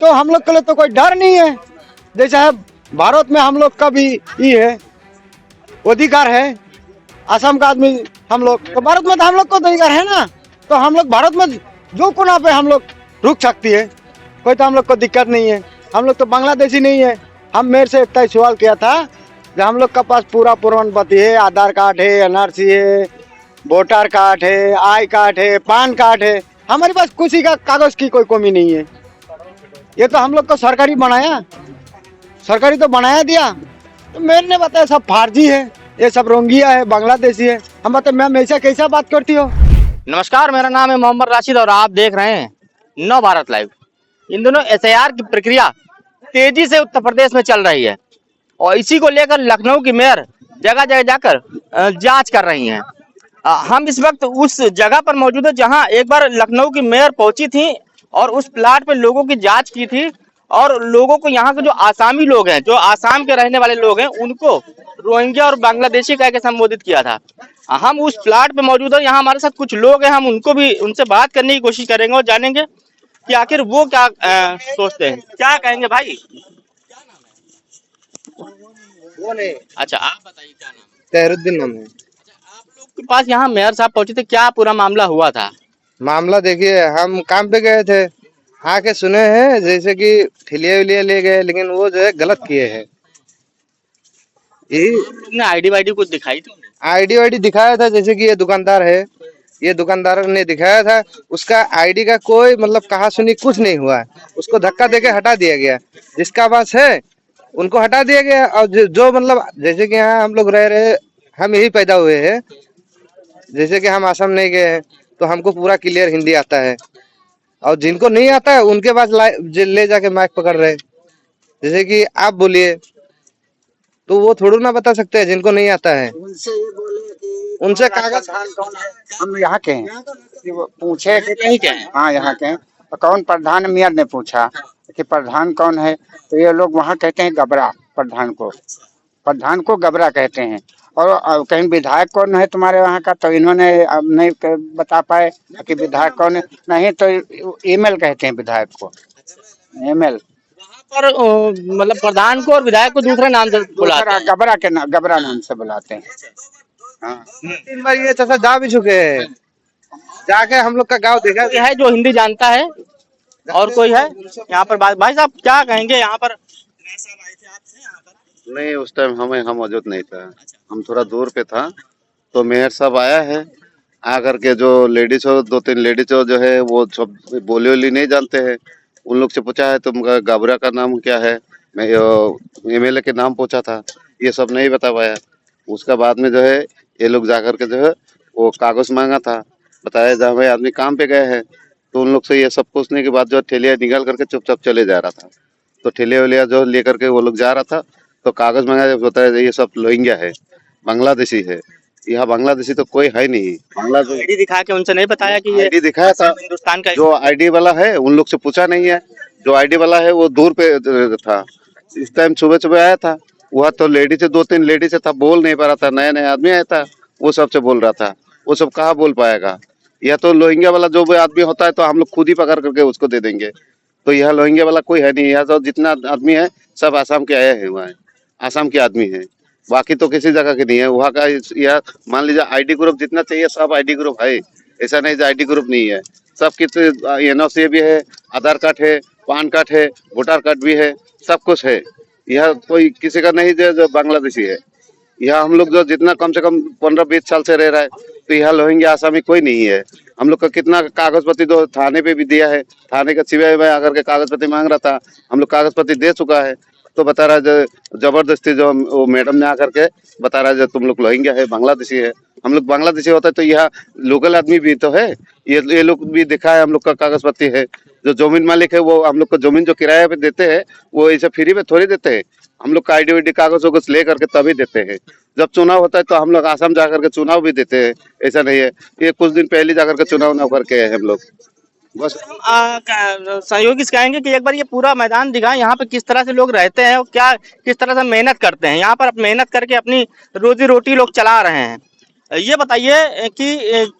तो हम लोग के लिए तो कोई डर नहीं है। जैसे है भारत में हम लोग का भी ये है, अधिकार है। असम का आदमी हम लोग तो भारत में तो हम लोग को अधिकार है ना। तो हम लोग भारत में जो कोना पे हम लोग रुक सकती है, कोई तो हम लोग को दिक्कत नहीं है। हम लोग तो बांग्लादेशी नहीं है। हम मेरे से इतना सवाल किया था कि हम लोग का पास पूरा प्रमाण पत्र है, आधार कार्ड है, एनआरसी है, वोटर कार्ड है, आई कार्ड है, पान कार्ड है। हमारे पास किसी का कागज की कोई कमी नहीं है। ये तो हम लोग को सरकारी बनाया, सरकारी तो बनाया दिया। तो मेरे ने बताया सब फर्जी है, ये सब रोंगिया है, बांग्लादेशी है। हम बताए मैम ऐसा कैसा बात करती हो। नमस्कार, मेरा नाम है मोहम्मद राशिद और आप देख रहे हैं नव भारत लाइव। इन दिनों एसआईआर की प्रक्रिया तेजी से उत्तर प्रदेश में चल रही है और इसी को लेकर लखनऊ की मेयर जगह जगह जाकर जांच कर रही हैं। हम इस वक्त उस जगह पर मौजूद है जहां एक बार लखनऊ की मेयर पहुंची थी और उस प्लाट पे लोगों की जांच की थी और लोगों को यहाँ के जो आसामी लोग हैं, जो आसाम के रहने वाले लोग हैं, उनको रोहिंग्या और बांग्लादेशी कह के संबोधित किया था। हम उस प्लाट पे मौजूद है, यहाँ हमारे साथ कुछ लोग हैं, हम उनको भी उनसे बात करने की कोशिश करेंगे और जानेंगे कि आखिर वो क्या सोचते हैं। क्या कहेंगे भाई? वो नहीं। अच्छा, आप बताइए क्या नाम है? तहरुद्दीन नाम है। आप लोग के पास यहाँ मेयर साहब पहुंचे थे, क्या पूरा मामला हुआ था? मामला देखिए, हम काम पे गए थे, आके सुने हैं जैसे कि ठिलिया विलिया ले गए, लेकिन वो जो है गलत किए हैं। ये ने आईडी वाईडी कुछ दिखाई थी? आईडी वाईडी दिखाया था, जैसे कि ये दुकानदार है, ये दुकानदार ने दिखाया था। उसका आईडी का कोई मतलब कहा सुनी कुछ नहीं हुआ है। उसको धक्का देके हटा दिया गया। जिसका पास है उनको हटा दिया गया। और जो मतलब जैसे कि यहाँ हम लोग रह रहे, हम यही पैदा हुए हैं। जैसे कि हम आसाम नहीं गए हैं, तो हमको पूरा क्लियर हिंदी आता है। और जिनको नहीं आता है उनके पास ले जाके माइक पकड़ रहे। जैसे कि आप बोलिए तो वो थोड़ा ना बता सकते हैं जिनको नहीं आता है। उनसे ये बोले कि उनसे कागज प्रधान कौन है। हम यहाँ के हैं कि वो पूछे कि यहीं के हैं? हाँ यहाँ के हैं। तो कौन प्रधान, मेयर ने पूछा कि प्रधान कौन है। तो ये लोग वहाँ कहते हैं गबरा। प्रधान को गबरा कहते हैं। और कहीं विधायक कौन है तुम्हारे वहाँ का, तो इन्होंने अब नहीं बता पाए कि विधायक कौन है। नहीं तो एमएल कहते हैं विधायक को, एमएल। पर मतलब प्रधान को और विधायक को दूसरे नाम से बुलाते हैं। गबरा नाम से बुलाते हैं। हाँ। 3 बार ये चाचा जा भी चुके हैं, जाके हम लोग का गांव देखा। कोई है जो हिंदी जानता है और कोई है यहाँ पर? भाई साहब क्या कहेंगे? यहाँ पर नहीं, उस टाइम हम मौजूद नहीं था। हम थोड़ा दूर पे था, तो मेयर साहब आया है। आकर के जो लेडीज हो, 2-3 लेडीज हो जो है, वो सब बोली वोली नहीं जानते हैं। उन लोग से पूछा है तुम गाबरा का नाम क्या है, मैं एमएलए के नाम पूछा था, ये सब नहीं बता पाया। उसका बाद में जो है ये लोग जाकर के जो है वो कागज मांगा था, बताया जहाँ भाई आदमी काम पे गए हैं। तो उन लोग से ये सब पूछने के बाद जो ठेलिया निकाल करके चुपचाप चले जा रहा था। तो ठेलिया वेलिया जो लेकर के वो लोग जा रहा था, तो कागज मांगा, बताया ये सब रोहिंग्या है, बांग्लादेशी है। यहाँ बांग्लादेशी तो कोई है नहीं। बांग्लादेश आईडी दिखा के उनसे नहीं बताया कि ये आईडी दिखाया था, हिंदुस्तान का? जो आईडी वाला है उन लोग से पूछा नहीं है। जो आईडी वाला है वो दूर पे था। इस टाइम सुबह सुबह आया था, वह तो लेडीज 2-3 लेडीज था, बोल नहीं पा रहा था। नया नया आदमी आया था, वो सबसे बोल रहा था। वो सब कहाँ बोल पाएगा। यह तो रोहिंग्या वाला जो भी आदमी होता है तो हम लोग खुद ही पकड़ करके उसको दे देंगे। तो यह रोहिंग्या वाला कोई है नहीं। यहाँ तो जितना आदमी है सब आसाम के आए हैं, वहाँ आसाम के आदमी है, बाकी तो किसी जगह के नहीं है। वहाँ का यह मान लीजिए आईडी ग्रुप जितना चाहिए सब आईडी ग्रुप है। ऐसा नहीं जो आईडी ग्रुप नहीं है। सब कितने एनओसी भी है, आधार कार्ड है, पान कार्ड है, वोटर कार्ड भी है, सब कुछ है। यह कोई किसी का नहीं जो बांग्लादेशी है। यहाँ हम लोग जो जितना कम से कम 15-20 साल से रह रहा है, तो यहाँ रोहिंग्या आसामी कोई नहीं है। हम लोग का कितना कागज पत्ती तो थाने पे भी दिया है। थाने का सीबीआई में आकर के कागज पत्ती मांग रहा था, हम लोग कागज पत्ती दे चुका है। तो बता रहा है जबरदस्ती जो वो मैडम ने आकर के बता रहा है तुम लोग रोहिंग्या है, बांग्लादेशी है। हम लोग बांग्लादेशी होता है तो यहाँ लोकल आदमी भी तो है। ये लोग भी दिखा है, हम लोग का कागज पत्ती है। जो जमीन मालिक है वो हम लोग को जमीन जो किराया पे देते हैं वो ऐसे फ्री में थोड़ी देते हैं। हम लोग का आईडी वाईडी कागज वगज ले करके तभी देते हैं। जब चुनाव होता है तो हम लोग आसाम जाकर के चुनाव भी देते हैं। ऐसा नहीं है ये कुछ दिन पहले जाकर के चुनाव ना करके हम लोग बस। सहयोगी कहेंगे कि एक बार ये पूरा मैदान दिखाएं, यहाँ पे किस तरह से लोग रहते हैं और क्या किस तरह से मेहनत करते हैं। यहाँ पर मेहनत करके अपनी रोजी रोटी लोग चला रहे हैं। ये बताइए कि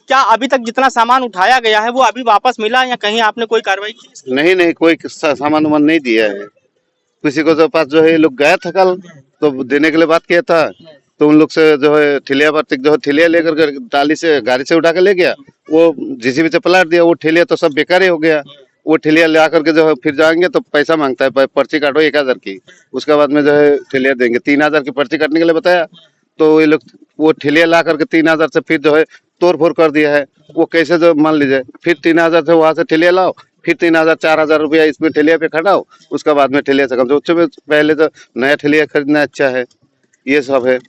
क्या अभी तक जितना सामान उठाया गया है वो अभी वापस मिला या कहीं आपने कोई कार्रवाई की? नहीं नहीं, कोई सामान वामान नहीं दिया है किसी को। जो पास जो है ये लोग गया था कल, तो देने के लिए बात किया था, तो उन लोग से जो है ठेलिया पर जो है ठेलिया लेकर के टाली से गाड़ी से उठा के ले गया, वो जेसीबी से पलट दिया। वो ठेलिया तो सब बेकार ही हो गया। वो ठेलिया ला करके जो है फिर जाएंगे तो पैसा मांगता है, पर्ची काटो 1000 की, उसके बाद में जो है ठेलिया देंगे। 3000 की पर्ची काटने के लिए बताया, तो ये लोग वो ठेलिया ला करके 3000 से फिर जो है तोड़ फोड़ कर दिया है। वो कैसे जो मान लीजिए, फिर 3000 से वहां से ठेलिया लाओ, फिर 3000 4000 रुपया इसमें ठेलिया पे खटाओ, उसके बाद में ठेलिया से कम, तो उससे पहले तो नया ठेलिया खरीदना अच्छा है। ये सब है।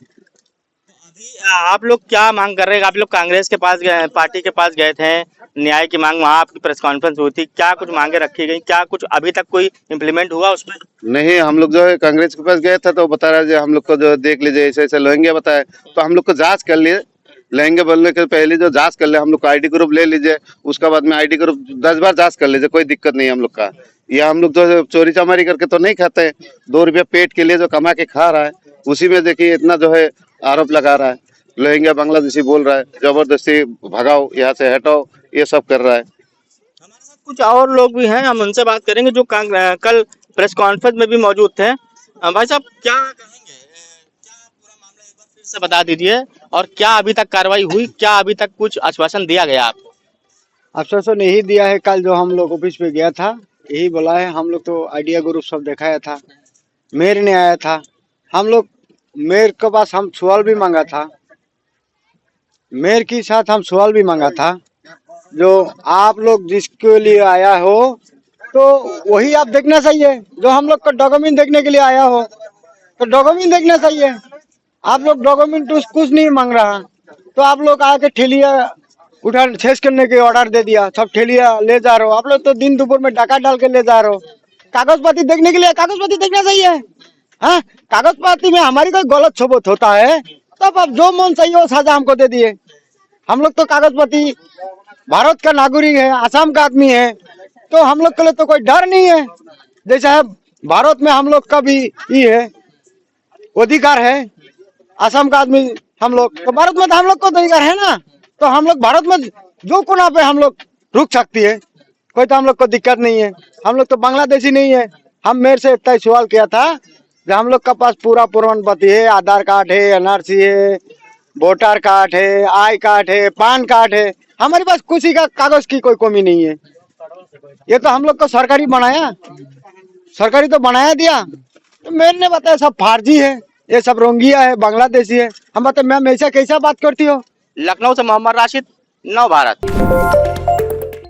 आप लोग क्या मांग कर रहे हैं? आप लोग कांग्रेस के पास गए, पार्टी के पास गए थे, न्याय की मांग, वहाँ आपकी प्रेस कॉन्फ्रेंस हुई थी, क्या कुछ मांगे रखी गई? क्या कुछ अभी तक कोई इम्प्लीमेंट हुआ उसमें? नहीं, हम लोग जो है कांग्रेस के पास गए थे, तो बता रहा है हम लोग को जो देख लीजिए ऐसे ऐसे लहेंगे बताए, तो हम लोग को जांच कर लिए। लहेंगे बोलने के पहले जो जांच कर ले, हम लोग को आईडी ग्रुप ले लीजिए, उसके बाद में आईडी ग्रुप 10 बार जांच कर लीजिए, कोई दिक्कत नहीं है हम लोग का। या हम लोग जो चोरी चमारी करके तो नहीं खाते हैं, 2 रुपया पेट के लिए जो कमा के खा रहा है, उसी में देखिए इतना जो है आरोप लगा रहा है। लहेंगे बांग्लादेशी बोल रहा है, जबरदस्ती भगाओ, यहाँ से हटाओ, ये सब कर रहा है। हमारे साथ कुछ और लोग भी हैं, हम उनसे बात करेंगे जो कल प्रेस कॉन्फ्रेंस में भी मौजूद थे। भाई साहब क्या कहेंगे? क्या पूरा मामला एक बार फिर से बता दीजिए, और क्या अभी तक कार्रवाई हुई? क्या अभी तक कुछ आश्वासन दिया गया आपको? आश्वासन यही दिया है, कल जो हम लोग ऑफिस पे गया था यही बोला है। हम लोग तो आइडिया ग्रुप सब दिखाया था, मेयर ने आया था, हम लोग मेयर के पास हम सवाल भी मांगा था, मेयर के साथ हम सवाल भी मांगा था, जो आप लोग जिसके लिए आया हो तो वही आप देखना चाहिए। जो हम लोग का डॉक्यूमेंट देखने के लिए आया हो तो डॉक्यूमेंट देखना चाहिए। आप लोग डॉक्यूमेंट कुछ नहीं मांग रहा, तो आप लोग आके ठेलिया उठा छेज करने के ऑर्डर दे दिया, सब ठेलिया ले जा रहे हो। आप लोग तो दिन दोपहर में डाका डाल के ले जा रहे हो। कागज पाती देखने के लिए कागज पाती देखना चाहिए। हाँ, कागज पाती में हमारी कोई गलत सबूत होता है तब आप जो मन चाहिए वो सजा हमको दे दिए। हम लोग तो कागज पाती भारत का नागरिक है, आसाम का आदमी है, तो हम लोग के लिए तो कोई डर नहीं है। जैसे है भारत में हम लोग का भी ये है अधिकार है, आसाम का आदमी हम लोग, तो भारत में तो हम लोग को अधिकार है ना, तो हम लोग भारत में जो कोना पे हम लोग रुक सकती है, कोई तो हम लोग को दिक्कत नहीं है। हम लोग तो बांग्लादेशी नहीं है। हम मेरे से इतना सवाल किया था कि हम लोग का पास पूरा प्रमाण पत्र है, आधार कार्ड है, एनआरसी है, वोटर कार्ड है, आई कार्ड है, पान कार्ड है, हमारे पास किसी का कागज की कोई कमी नहीं है। ये तो हम लोग को सरकारी बनाया, सरकारी तो बनाया दिया, तो मेरे ने बताया सब फर्जी है, ये सब रोंगिया है, बांग्लादेशी है। हम बताए मैम ऐसा कैसा बात करती हो? लखनऊ से मोहम्मद राशिद, नव भारत।